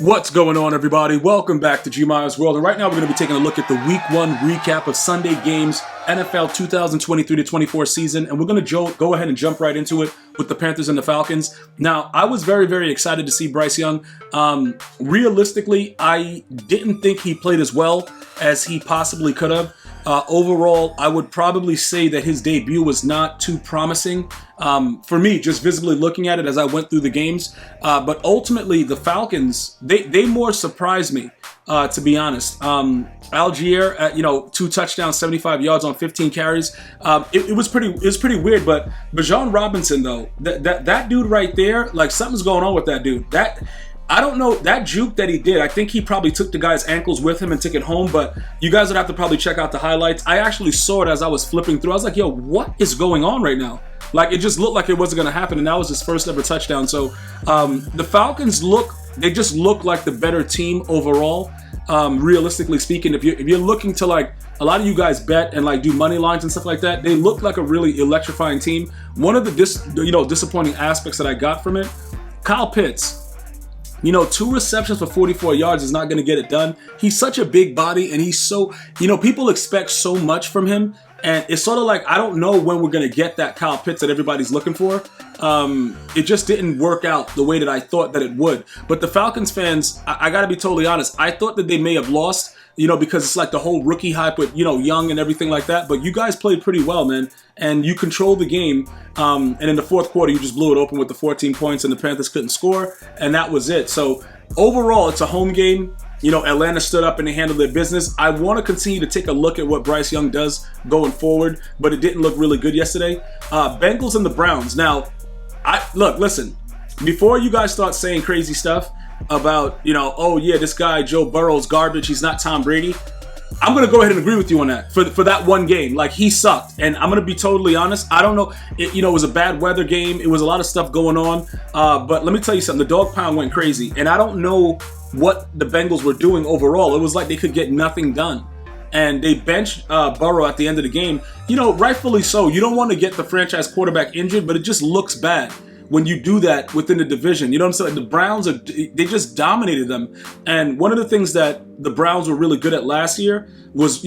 What's going on, everybody? Welcome back to G Myers World. And right now we're going to be taking a look at the Week 1 recap of Sunday games, NFL 2023-24 season. And we're going to go ahead and jump right into it with the Panthers and the Falcons. Now, I was very, very excited to see Bryce Young. Realistically, I didn't think he played as well as he possibly could have. Overall, I would probably say that his debut was not too promising for me, just visibly looking at it as I went through the games. But ultimately, the Falcons, they more surprised me, to be honest. Algier, 2 touchdowns, 75 yards on 15 carries. It was pretty weird. But Bijan Robinson, though, that dude right there, like something's going on with that dude. I don't know, that juke that he did, I think he probably took the guy's ankles with him and took it home, but you guys would have to probably check out the highlights. I actually saw it as I was flipping through. I was like, yo, what is going on right now? Like, it just looked like it wasn't going to happen, and that was his first ever touchdown. So the Falcons just look like the better team overall, realistically speaking. If you're looking to, like, a lot of you guys bet and, like, do money lines and stuff like that, they look like a really electrifying team. One of the disappointing aspects that I got from it, Kyle Pitts. 2 receptions for 44 yards is not going to get it done. He's such a big body, and he's so, people expect so much from him. And it's sort of like, I don't know when we're going to get that Kyle Pitts that everybody's looking for. It just didn't work out the way that I thought that it would. But the Falcons fans, I got to be totally honest, I thought that they may have lost, because it's like the whole rookie hype with, Young and everything like that. But you guys played pretty well, man. And you controlled the game. And in the fourth quarter, you just blew it open with the 14 points and the Panthers couldn't score. And that was it. So overall, it's a home game. Atlanta stood up and they handled their business. I want to continue to take a look at what Bryce Young does going forward, but it didn't look really good yesterday. Bengals and the Browns. Now, listen, before you guys start saying crazy stuff about, oh yeah, this guy Joe Burrow's garbage, he's not Tom Brady, I'm going to go ahead and agree with you on that for that one game. Like, he sucked. And I'm going to be totally honest. I don't know. It was a bad weather game. It was a lot of stuff going on. But let me tell you something. The dog pound went crazy. And I don't know what the Bengals were doing overall. It was like they could get nothing done. And they benched Burrow at the end of the game. Rightfully so. You don't want to get the franchise quarterback injured, but it just looks bad when you do that within the division. You know what I'm saying? The Browns, they just dominated them. And one of the things that the Browns were really good at last year was,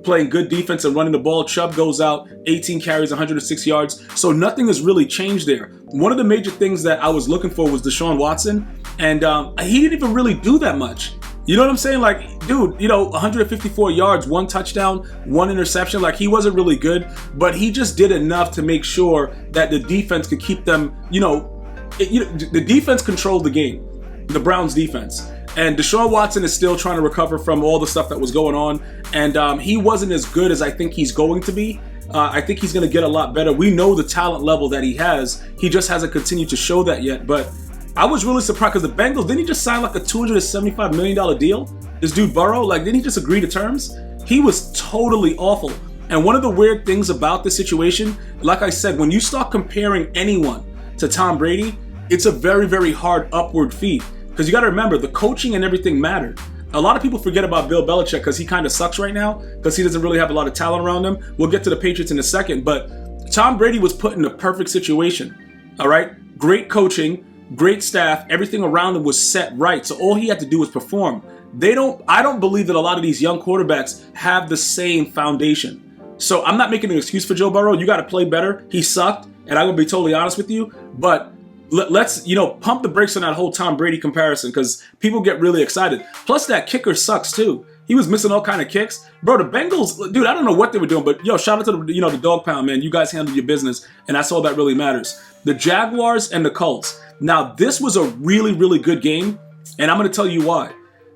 playing good defense and running the ball. Chubb goes out, 18 carries, 106 yards. So nothing has really changed there. One of the major things that I was looking for was Deshaun Watson. And he didn't even really do that much. You know what I'm saying? Like, dude, 154 yards, 1 touchdown, 1 interception. Like, he wasn't really good, but he just did enough to make sure that the defense could keep them, the defense controlled the game, the Browns defense. And Deshaun Watson is still trying to recover from all the stuff that was going on. And he wasn't as good as I think he's going to be. I think he's going to get a lot better. We know the talent level that he has. He just hasn't continued to show that yet. But I was really surprised because the Bengals, didn't he just sign like a $275 million deal? This dude Burrow, like, didn't he just agree to terms? He was totally awful. And one of the weird things about this situation, like I said, when you start comparing anyone to Tom Brady, it's a very, very hard upward feat. Because you got to remember, the coaching and everything mattered. A lot of people forget about Bill Belichick because he kind of sucks right now because he doesn't really have a lot of talent around him. We'll get to the Patriots in a second. But Tom Brady was put in a perfect situation. All right? Great coaching. Great staff, everything around him was set right. So all he had to do was perform. I don't believe that a lot of these young quarterbacks have the same foundation. So I'm not making an excuse for Joe Burrow. You got to play better. He sucked, and I'm going to be totally honest with you. But let's, pump the brakes on that whole Tom Brady comparison because people get really excited. Plus, that kicker sucks too. He was missing all kind of kicks. Bro, the Bengals, dude, I don't know what they were doing, but shout out to the dog pound, man. You guys handled your business, and that's all that really matters. The Jaguars and the Colts. Now, this was a really, really good game, and I'm going to tell you why.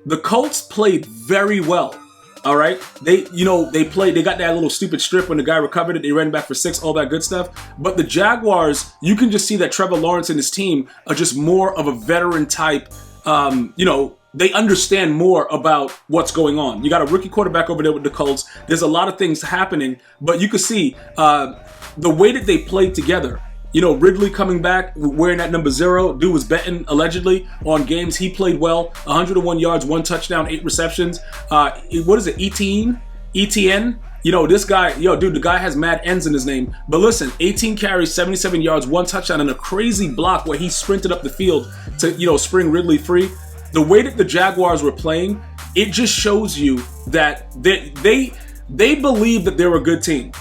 The Colts played very well, all right? They got that little stupid strip when the guy recovered it. They ran back for 6, all that good stuff. But the Jaguars, you can just see that Trevor Lawrence and his team are just more of a veteran type, they understand more about what's going on. You got a rookie quarterback over there with the Colts. There's a lot of things happening, but you can see the way that they played together. Ridley coming back, wearing that number 0. Dude was betting, allegedly, on games. He played well. 101 yards, 1 touchdown, 8 receptions. What is it, ETN? This guy, dude, the guy has mad N's in his name. But listen, 18 carries, 77 yards, 1 touchdown, and a crazy block where he sprinted up the field to, spring Ridley free. the way that the Jaguars were playing, it just shows you that they believe that they're a good team.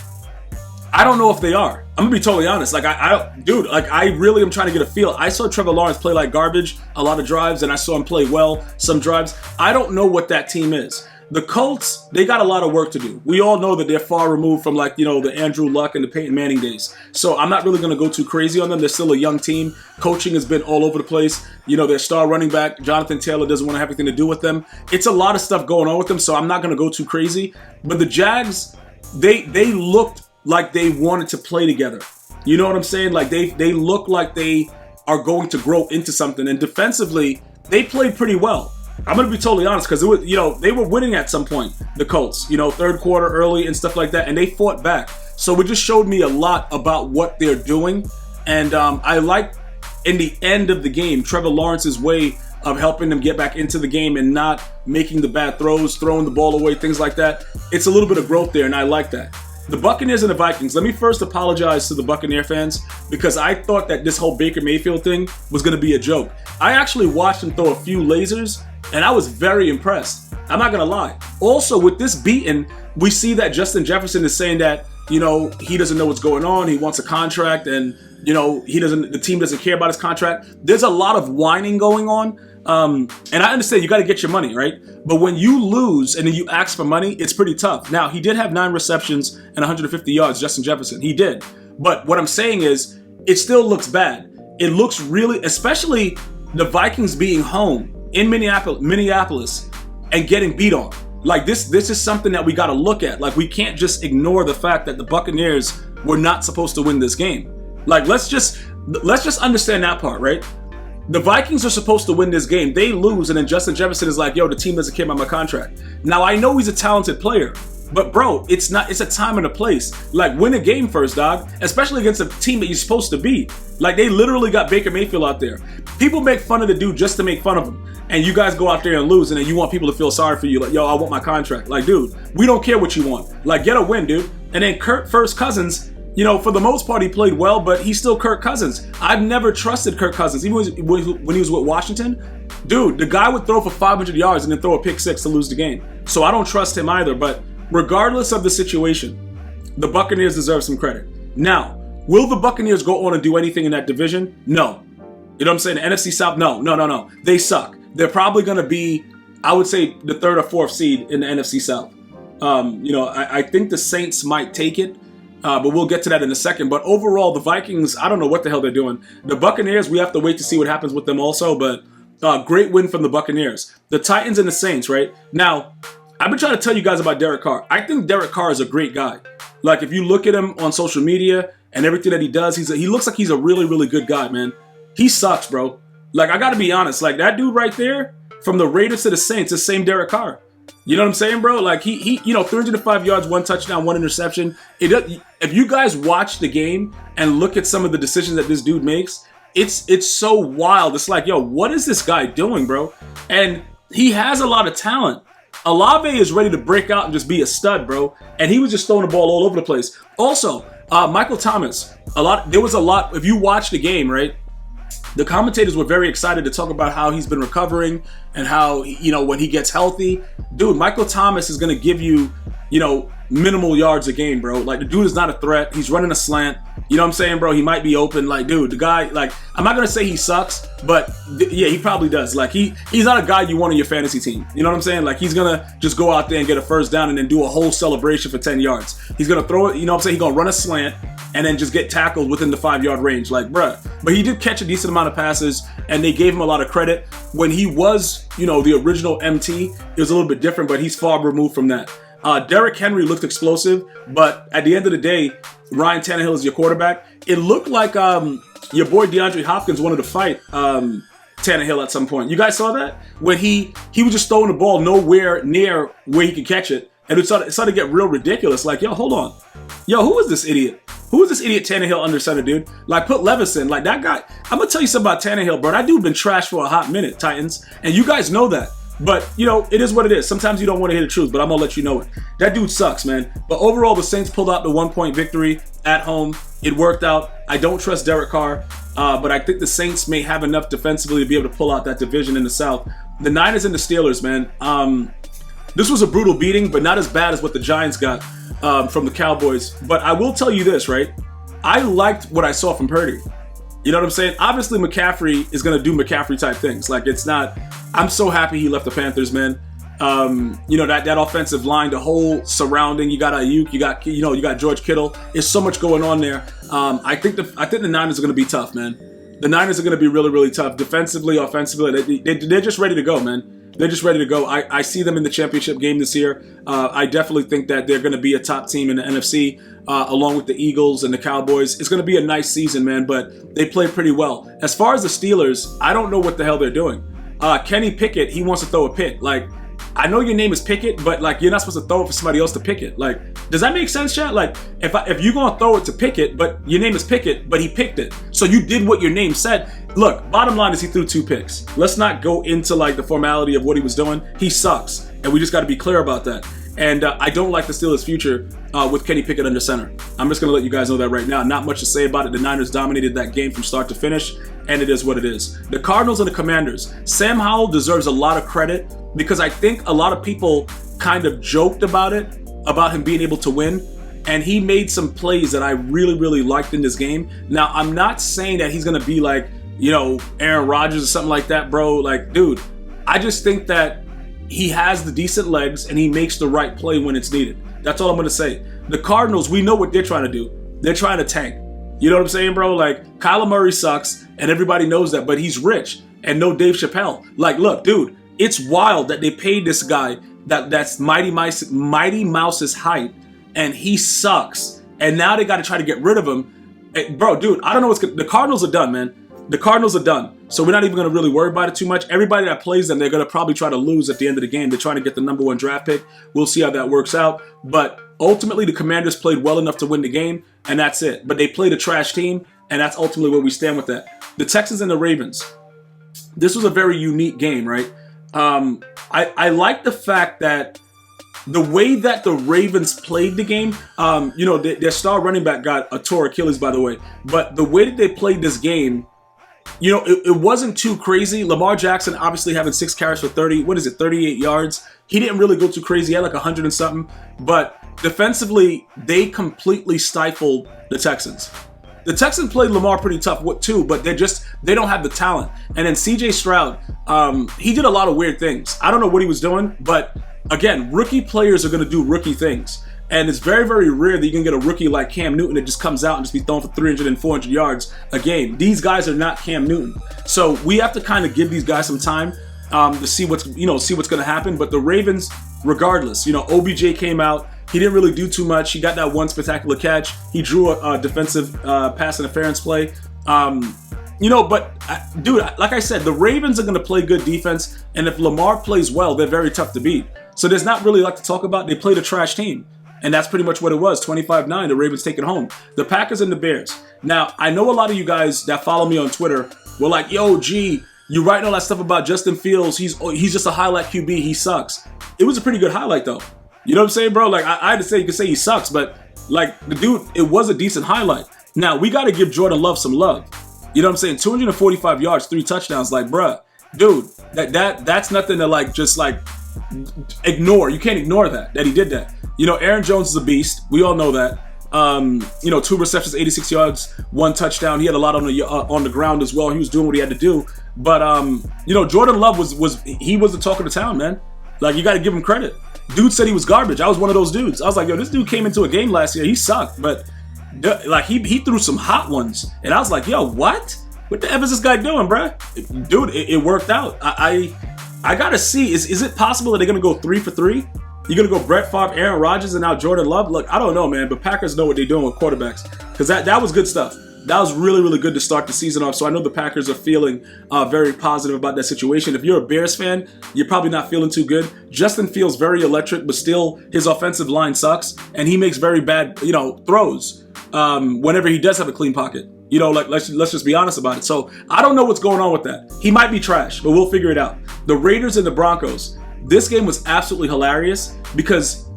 I don't know if they are. I'm gonna be totally honest. Like I really am trying to get a feel. I saw Trevor Lawrence play like garbage a lot of drives, and I saw him play well some drives. I don't know what that team is. The Colts, they got a lot of work to do. We all know that they're far removed from like, the Andrew Luck and the Peyton Manning days. So I'm not really going to go too crazy on them. They're still a young team. Coaching has been all over the place. Their star running back, Jonathan Taylor, doesn't want to have anything to do with them. It's a lot of stuff going on with them, so I'm not going to go too crazy. But the Jags, they looked like they wanted to play together. You know what I'm saying? Like they look like they are going to grow into something. And defensively, they played pretty well. I'm going to be totally honest, because it was, they were winning at some point, the Colts, third quarter early and stuff like that, and they fought back. So it just showed me a lot about what they're doing. And I like, in the end of the game, Trevor Lawrence's way of helping them get back into the game and not making the bad throws, throwing the ball away, things like that. It's a little bit of growth there, and I like that. The Buccaneers and the Vikings, let me first apologize to the Buccaneer fans, because I thought that this whole Baker Mayfield thing was going to be a joke. I actually watched him throw a few lasers, and I was very impressed. I'm not going to lie. Also, with this beating, we see that Justin Jefferson is saying that, he doesn't know what's going on. He wants a contract, and, the team doesn't care about his contract. There's a lot of whining going on. And I understand you got to get your money, right? But when you lose and then you ask for money, it's pretty tough. Now, he did have 9 receptions and 150 yards, Justin Jefferson. He did. But what I'm saying is, it still looks bad. It looks really, especially the Vikings being home in Minneapolis and getting beat on. Like this is something that we got to look at. Like, we can't just ignore the fact that the Buccaneers were not supposed to win this game. Like, let's just understand that part, right? The Vikings are supposed to win this game. They lose, and then Justin Jefferson is like, yo, the team doesn't care about my contract. Now, I know he's a talented player, but bro, it's a time and a place. Like, win a game first, dog. Especially against a team that you're supposed to beat. Like, they literally got Baker Mayfield out there. People make fun of the dude just to make fun of him. And you guys go out there and lose, and then you want people to feel sorry for you. Like, yo, I want my contract. Like, dude, we don't care what you want. Like, get a win, dude. And then Kirk Cousins, for the most part, he played well, but he's still Kirk Cousins. I've never trusted Kirk Cousins. Even when he was with Washington, dude, the guy would throw for 500 yards and then throw a pick six to lose the game. So I don't trust him either. But regardless of the situation, the Buccaneers deserve some credit. Now, will the Buccaneers go on and do anything in that division? No. You know what I'm saying? The NFC South? No. They suck. They're probably going to be, I would say, the 3rd or 4th seed in the NFC South. I think the Saints might take it. But we'll get to that in a second. But overall, the Vikings, I don't know what the hell they're doing. The Buccaneers, we have to wait to see what happens with them also. But great win from the Buccaneers. The Titans and the Saints, right? Now, I've been trying to tell you guys about Derek Carr. I think Derek Carr is a great guy. Like, if you look at him on social media and everything that he does, he looks like he's a really, really good guy, man. He sucks, bro. Like, I got to be honest. Like, that dude right there, from the Raiders to the Saints, is the same Derek Carr. You know what I'm saying, bro? Like, he 305 yards, 1 touchdown, 1 interception. If you guys watch the game and look at some of the decisions that this dude makes, it's so wild. It's like, yo, what is this guy doing, bro? And he has a lot of talent. Olave is ready to break out and just be a stud, bro. And he was just throwing the ball all over the place. Also, Michael Thomas, there was a lot. If you watch the game, right? The commentators were very excited to talk about how he's been recovering and how, when he gets healthy. Dude, Michael Thomas is going to give you, minimal yards a game, bro. Like, the dude is not a threat. He's running a slant. You know what I'm saying, bro? He might be open. Like, dude, the guy, like, I'm not going to say he sucks, but yeah, he probably does. Like, he's not a guy you want on your fantasy team. You know what I'm saying? Like, he's going to just go out there and get a first down and then do a whole celebration for 10 yards. He's going to throw it, you know what I'm saying? He's going to run a slant and then just get tackled within the 5-yard range. Like, bruh. But he did catch a decent amount of passes, and they gave him a lot of credit. When he was, the original MT, it was a little bit different, but he's far removed from that. Derrick Henry looked explosive, but at the end of the day, Ryan Tannehill is your quarterback. It looked like your boy DeAndre Hopkins wanted to fight Tannehill at some point. You guys saw that? When he was just throwing the ball nowhere near where he could catch it, and it started to get real ridiculous. Like, yo, hold on. Yo, who is this idiot? Who is this idiot Tannehill under center, dude? Like, put Levison. Like, that guy. I'm going to tell you something about Tannehill, bro. That dude been trashed for a hot minute, Titans. And you guys know that. But, it is what it is. Sometimes you don't want to hear the truth, but I'm going to let you know it. That dude sucks, man. But overall, the Saints pulled out the 1-point victory at home. It worked out. I don't trust Derek Carr, but I think the Saints may have enough defensively to be able to pull out that division in the South. the Niners and the Steelers, man. This was a brutal beating, but not as bad as what the Giants got from the Cowboys. But I will tell you this, right? I liked what I saw from Purdy. You know what I'm saying? Obviously, McCaffrey is going to do McCaffrey type things. Like, it's not. I'm so happy he left the Panthers, man. You know, that offensive line, the whole surrounding. You got Ayuk, you got George Kittle. There's so much going on there. I think the Niners are going to be tough, man. The Niners are going to be really, really tough. Defensively, offensively, they're just ready to go, man. They're just ready to go. I see them in the championship game this year. I definitely think that they're going to be a top team in the NFC, along with the Eagles and the Cowboys. It's going to be a nice season, man, but they play pretty well. As far as the Steelers, I don't know what the hell they're doing. Kenny Pickett, he wants to throw a pick. Like, I know your name is Pickett, but like, you're not supposed to throw it for somebody else to pick it. Like, does that make sense, chat? Like, if you're gonna throw it to Pickett, but your name is Pickett, but he picked it, so you did what your name said. Look, bottom line is he threw 2 picks. Let's not go into like the formality of what he was doing. He sucks, and we just got to be clear about that. And I don't like the Steelers' future with Kenny Pickett under center. I'm just gonna let you guys know that right now. Not much to say about it. The Niners dominated that game from start to finish, and it is what it is. The Cardinals and the Commanders. Sam Howell deserves a lot of credit because I think a lot of people kind of joked about him being able to win, and he made some plays that I really, really liked in this game. Now, I'm not saying that he's gonna be like, you know, Aaron Rodgers or something like that, bro. Like, dude, I just think that he has the decent legs and he makes the right play when it's needed. That's all I'm gonna say. The Cardinals, we know what they're trying to do. They're trying to tank. You know what I'm saying, bro? Like, Kyler Murray sucks, and everybody knows that, but he's rich, and no Dave Chappelle. Like, look, dude, it's wild that they paid this guy that's Mighty Mouse's height, and he sucks. And now they got to try to get rid of him. Hey, bro, dude, I don't know the Cardinals are done, man. The Cardinals are done. So we're not even going to really worry about it too much. Everybody that plays them, they're going to probably try to lose at the end of the game. They're trying to get the number 1 draft pick. We'll see how that works out. But ultimately, the Commanders played well enough to win the game, and that's it. But they played a trash team, and that's ultimately where we stand with that. The Texans and the Ravens. This was a very unique game, right? I like the fact that the way that the Ravens played the game, you know, their star running back got a torn Achilles, by the way. But the way that they played this game, you know, it wasn't too crazy. Lamar Jackson obviously having 6 carries for 38 yards. He didn't really go too crazy. He had like 100 and something. But defensively, they completely stifled the Texans. The Texans played Lamar pretty tough too, but they don't have the talent. And then CJ Stroud, he did a lot of weird things. I don't know what he was doing, but again, rookie players are going to do rookie things. And it's very, very rare that you can get a rookie like Cam Newton that just comes out and just be throwing for 300 and 400 yards a game. These guys are not Cam Newton. So we have to kind of give these guys some time to see what's going to happen. But the Ravens, regardless, you know, OBJ came out. He didn't really do too much. He got that one spectacular catch. He drew a defensive pass interference play. You know, but dude, like I said, the Ravens are going to play good defense. And if Lamar plays well, they're very tough to beat. So there's not really a lot to talk about. They played a trash team. And that's pretty much what it was, 25-9, the Ravens take it home. The Packers and the Bears. Now, I know a lot of you guys that follow me on Twitter were like, yo, G, you writing all that stuff about Justin Fields. He's just a highlight QB. He sucks. It was a pretty good highlight, though. You know what I'm saying, bro? Like, I had to say, you could say he sucks, but, like, the dude, it was a decent highlight. Now, we got to give Jordan Love some love. You know what I'm saying? 245 yards, 3 touchdowns. Like, bruh, dude, that's nothing to, like, just, like, ignore. You can't ignore that he did that. You know, Aaron Jones is a beast. We all know that. You know, 2 receptions, 86 yards, 1 touchdown. He had a lot on the ground as well. He was doing what he had to do. But you know, Jordan Love was the talk of the town, man. Like, you got to give him credit. Dude said he was garbage. I was one of those dudes. I was like, yo, this dude came into a game last year. He sucked, but like he threw some hot ones, and I was like, yo, what? What the F is this guy doing, bruh? Dude, it worked out. I gotta see. Is it possible that they're gonna go 3 for 3? You're going to go Brett Favre, Aaron Rodgers, and now Jordan Love? Look, I don't know, man, but Packers know what they're doing with quarterbacks. Because that was good stuff. That was really, really good to start the season off. So I know the Packers are feeling very positive about that situation. If you're a Bears fan, you're probably not feeling too good. Justin Fields very electric, but still his offensive line sucks. And he makes very bad, you know, throws whenever he does have a clean pocket. You know, like let's just be honest about it. So I don't know what's going on with that. He might be trash, but we'll figure it out. The Raiders and the Broncos. This game was absolutely hilarious because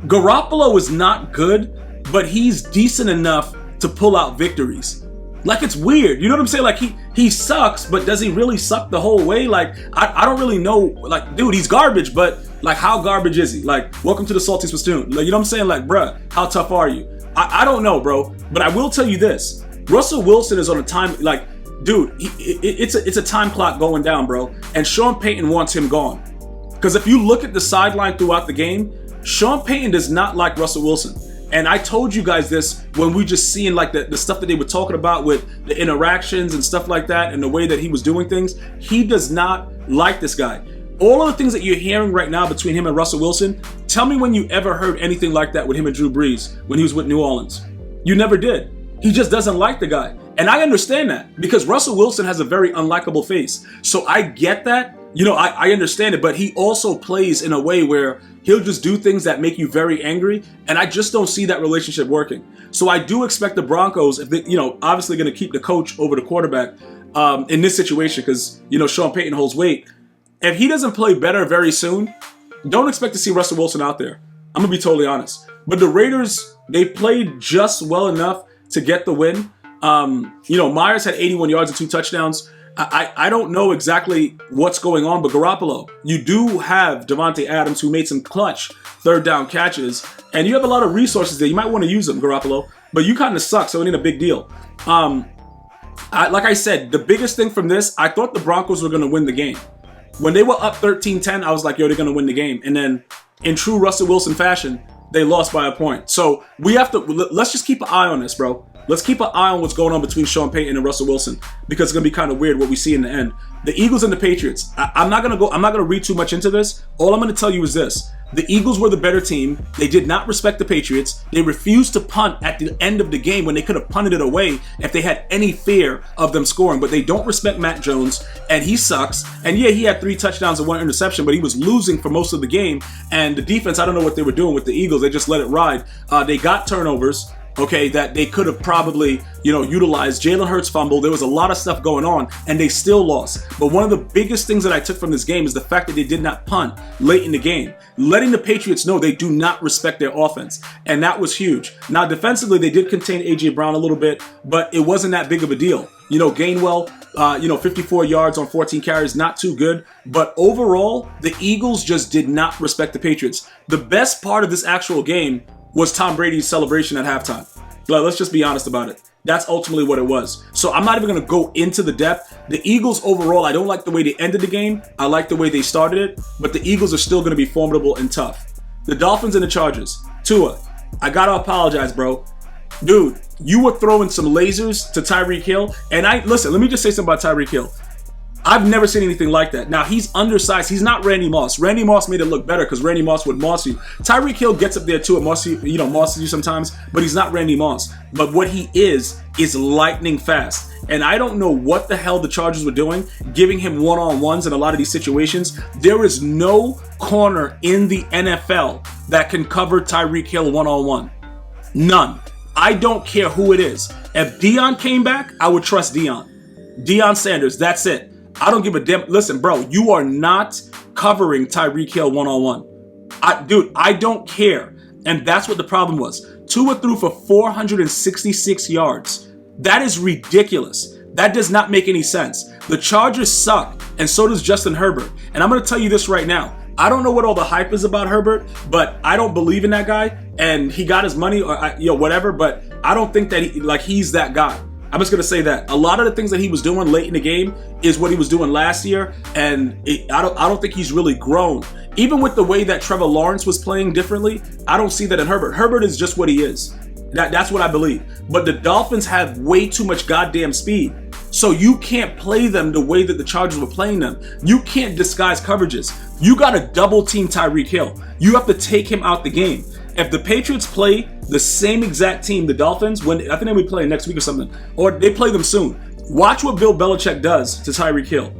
Garoppolo is not good, but he's decent enough to pull out victories. Like, it's weird. You know what I'm saying? Like, he sucks, but does he really suck the whole way? Like, I don't really know. Like, dude, he's garbage, but like, how garbage is he? Like, welcome to the Salty Spittoon. Like, you know what I'm saying? Like, bruh, how tough are you? I don't know, bro. But I will tell you this. Russell Wilson is on a time, like, dude, it's a time clock going down, bro. And Sean Payton wants him gone. Because if you look at the sideline throughout the game, Sean Payton does not like Russell Wilson. And I told you guys this when we just seeing like the stuff that they were talking about with the interactions and stuff like that and the way that he was doing things. He does not like this guy. All of the things that you're hearing right now between him and Russell Wilson, tell me when you ever heard anything like that with him and Drew Brees when he was with New Orleans. You never did. He just doesn't like the guy. And I understand that because Russell Wilson has a very unlikable face. So I get that. You know, I understand it, but he also plays in a way where he'll just do things that make you very angry, and I just don't see that relationship working. So I do expect the Broncos, if they, you know, obviously going to keep the coach over the quarterback in this situation because, you know, Sean Payton holds weight. If he doesn't play better very soon, don't expect to see Russell Wilson out there. I'm going to be totally honest. But the Raiders, they played just well enough to get the win. You know, Myers had 81 yards and 2 touchdowns. I don't know exactly what's going on, but Garoppolo, you do have Devontae Adams who made some clutch third down catches, and you have a lot of resources there. You might want to use them, Garoppolo, but you kind of suck, so it ain't a big deal. Like I said, the biggest thing from this, I thought the Broncos were going to win the game. When they were up 13-10, I was like, yo, they're going to win the game. And then in true Russell Wilson fashion, they lost by a point. So we have to, let's just keep an eye on this, bro. Let's keep an eye on what's going on between Sean Payton and Russell Wilson because it's going to be kind of weird what we see in the end. The Eagles and the Patriots. I'm not going to read too much into this. All I'm going to tell you is this. The Eagles were the better team. They did not respect the Patriots. They refused to punt at the end of the game when they could have punted it away if they had any fear of them scoring. But they don't respect Matt Jones, and he sucks. And yeah, he had 3 touchdowns and 1 interception, but he was losing for most of the game. And the defense, I don't know what they were doing with the Eagles. They just let it ride. They got turnovers. Okay, that they could have probably, you know, utilized. Jalen Hurts fumble. There was a lot of stuff going on, and they still lost. But one of the biggest things that I took from this game is the fact that they did not punt late in the game, letting the Patriots know they do not respect their offense, and that was huge. Now, defensively, they did contain A.J. Brown a little bit, but it wasn't that big of a deal. You know, Gainwell, 54 yards on 14 carries, not too good. But overall, the Eagles just did not respect the Patriots. The best part of this actual game was Tom Brady's celebration at halftime. Let's just be honest about it. That's ultimately what it was. So I'm not even going to go into the depth. The Eagles overall, I don't like the way they ended the game. I like the way they started it. But the Eagles are still going to be formidable and tough. The Dolphins and the Chargers. Tua, I got to apologize, bro. Dude, you were throwing some lasers to Tyreek Hill. And listen, let me just say something about Tyreek Hill. I've never seen anything like that. Now, he's undersized. He's not Randy Moss. Randy Moss made it look better because Randy Moss would moss you. Tyreek Hill gets up there too and mosses you sometimes, but he's not Randy Moss. But what he is lightning fast. And I don't know what the hell the Chargers were doing, giving him one-on-ones in a lot of these situations. There is no corner in the NFL that can cover Tyreek Hill one-on-one. None. I don't care who it is. If Deion came back, I would trust Deion. Deion Sanders, that's it. I don't give a damn. Listen, bro, you are not covering Tyreek Hill one-on-one. I don't care. And that's what the problem was. Tua threw for 466 yards. That is ridiculous. That does not make any sense. The Chargers suck, and so does Justin Herbert. And I'm going to tell you this right now. I don't know what all the hype is about Herbert, but I don't believe in that guy. And he got his money or whatever, but I don't think that he's that guy. I'm just going to say that. A lot of the things that he was doing late in the game is what he was doing last year, and I don't think he's really grown. Even with the way that Trevor Lawrence was playing differently, I don't see that in Herbert. Herbert is just what he is. That's what I believe. But the Dolphins have way too much goddamn speed. So you can't play them the way that the Chargers were playing them. You can't disguise coverages. You got to double team Tyreek Hill. You have to take him out the game. If the Patriots play the same exact team, the Dolphins, I think they'll be playing next week or something, or they play them soon. Watch what Bill Belichick does to Tyreek Hill.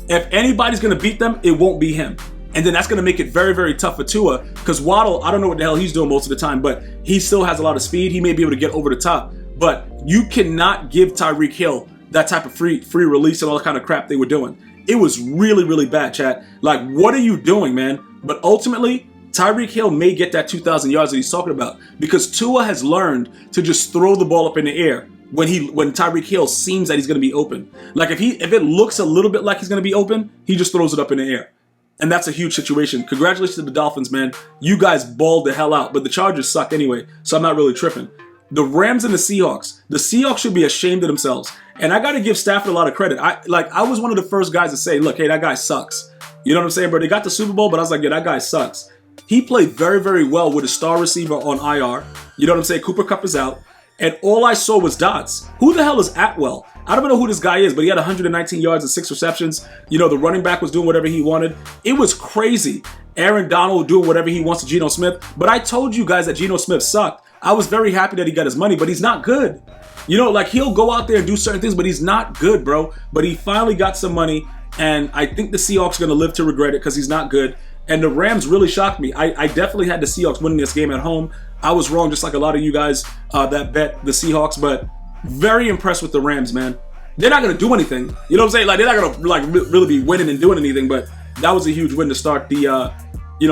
If anybody's going to beat them, it won't be him. And then that's going to make it very, very tough for Tua because Waddle, I don't know what the hell he's doing most of the time, but he still has a lot of speed. He may be able to get over the top, but you cannot give Tyreek Hill that type of free release and all the kind of crap they were doing. It was really, really bad, chat. Like, what are you doing, man? But ultimately, Tyreek Hill may get that 2,000 yards that he's talking about because Tua has learned to just throw the ball up in the air. when Tyreek Hill seems that he's going to be open. Like if it looks a little bit like he's going to be open, he just throws it up in the air. And that's a huge situation. Congratulations to the Dolphins, man. You guys balled the hell out. But the Chargers suck anyway, so I'm not really tripping. The Rams and the Seahawks should be ashamed of themselves. And I got to give Stafford a lot of credit. I was one of the first guys to say, look, hey, that guy sucks. You know what I'm saying, bro? They got the Super Bowl, but I was like, yeah, that guy sucks. He played very, very well with a star receiver on IR. You know what I'm saying? Cooper Kupp is out. And all I saw was dots. Who the hell is Atwell? I don't know who this guy is, but he had 119 yards and 6 receptions. You know, the running back was doing whatever he wanted. It was crazy. Aaron Donald doing whatever he wants to Geno Smith. But I told you guys that Geno Smith sucked. I was very happy that he got his money, but he's not good. You know, like he'll go out there and do certain things, but he's not good, bro. But he finally got some money, and I think the Seahawks are going to live to regret it because he's not good. And the Rams really shocked me. I definitely had the Seahawks winning this game at home. I was wrong, just like a lot of you guys that bet the Seahawks, but very impressed with the Rams, man. They're not going to do anything. You know what I'm saying? Like they're not going to like really be winning and doing anything, but that was a huge win to start the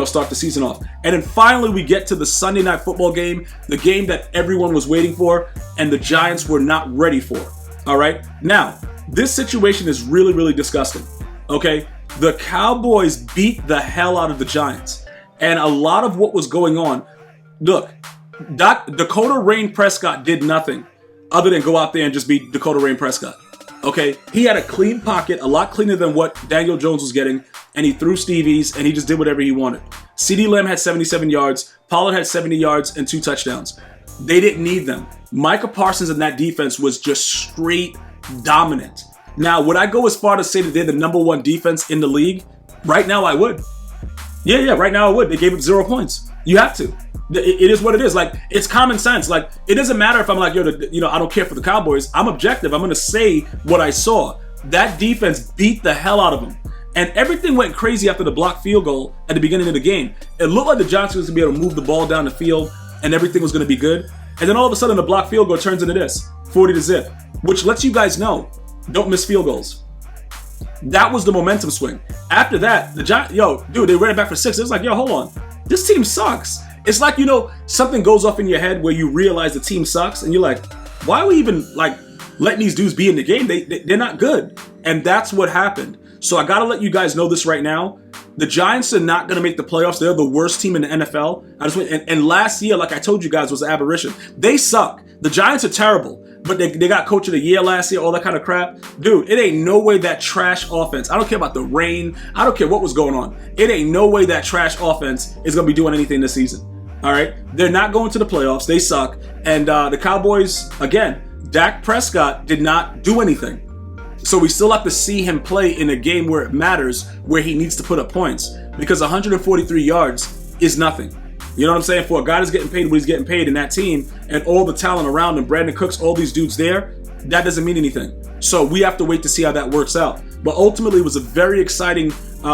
start the season off. And then finally we get to the Sunday Night Football game, the game that everyone was waiting for and the Giants were not ready for. All right? Now, this situation is really, really disgusting. Okay? The Cowboys beat the hell out of the Giants. And a lot of what was going on, look, Dakota Rain Prescott did nothing other than go out there and just beat Dakota Rain Prescott. Okay? He had a clean pocket, a lot cleaner than what Daniel Jones was getting, and he threw Stevie's, and he just did whatever he wanted. CeeDee Lamb had 77 yards. Pollard had 70 yards and 2 touchdowns. They didn't need them. Micah Parsons in that defense was just straight dominant. Now, would I go as far to say that they're the number 1 defense in the league? Right now, I would. Yeah, right now I would. They gave up 0 points. You have to. It is what it is. Like, it's common sense. Like, it doesn't matter if I'm like, I don't care for the Cowboys. I'm objective. I'm going to say what I saw. That defense beat the hell out of them. And everything went crazy after the blocked field goal at the beginning of the game. It looked like the Giants was going to be able to move the ball down the field and everything was going to be good. And then all of a sudden the blocked field goal turns into this, 40-0, which lets you guys know, don't miss field goals. That was the momentum swing. After that, the Giants, they ran it back for 6. It was like, hold on. This team sucks. It's like, something goes off in your head where you realize the team sucks and you're like, why are we even letting these dudes be in the game? They're not good. And that's what happened. So I got to let you guys know this right now. The Giants are not going to make the playoffs. They're the worst team in the NFL. And last year, like I told you guys, was an aberration. They suck. The Giants are terrible. But they got coach of the year last year, all that kind of crap. Dude, it ain't no way that trash offense. I don't care about the rain. I don't care what was going on. It ain't no way that trash offense is going to be doing anything this season. All right? They're not going to the playoffs. They suck. And the Cowboys, again, Dak Prescott did not do anything. So we still have to see him play in a game where it matters, where he needs to put up points. Because 143 yards is nothing. You know what I'm saying? For a guy that's getting paid what he's getting paid in that team and all the talent around him, Brandon Cooks, all these dudes there, that doesn't mean anything. So we have to wait to see how that works out. But ultimately, it was a very exciting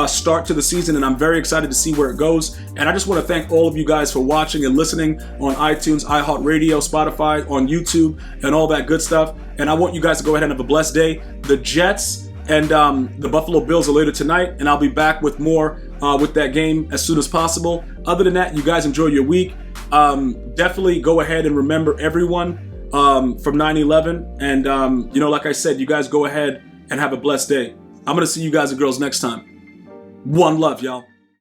start to the season, and I'm very excited to see where it goes. And I just want to thank all of you guys for watching and listening on iTunes, iHeartRadio, Spotify, on YouTube, and all that good stuff. And I want you guys to go ahead and have a blessed day. The Jets and the Buffalo Bills are later tonight, and I'll be back with more with that game as soon as possible. Other than that, you guys enjoy your week. Definitely go ahead and remember everyone from 9/11. And, like I said, you guys go ahead and have a blessed day. I'm going to see you guys and girls next time. One love, y'all.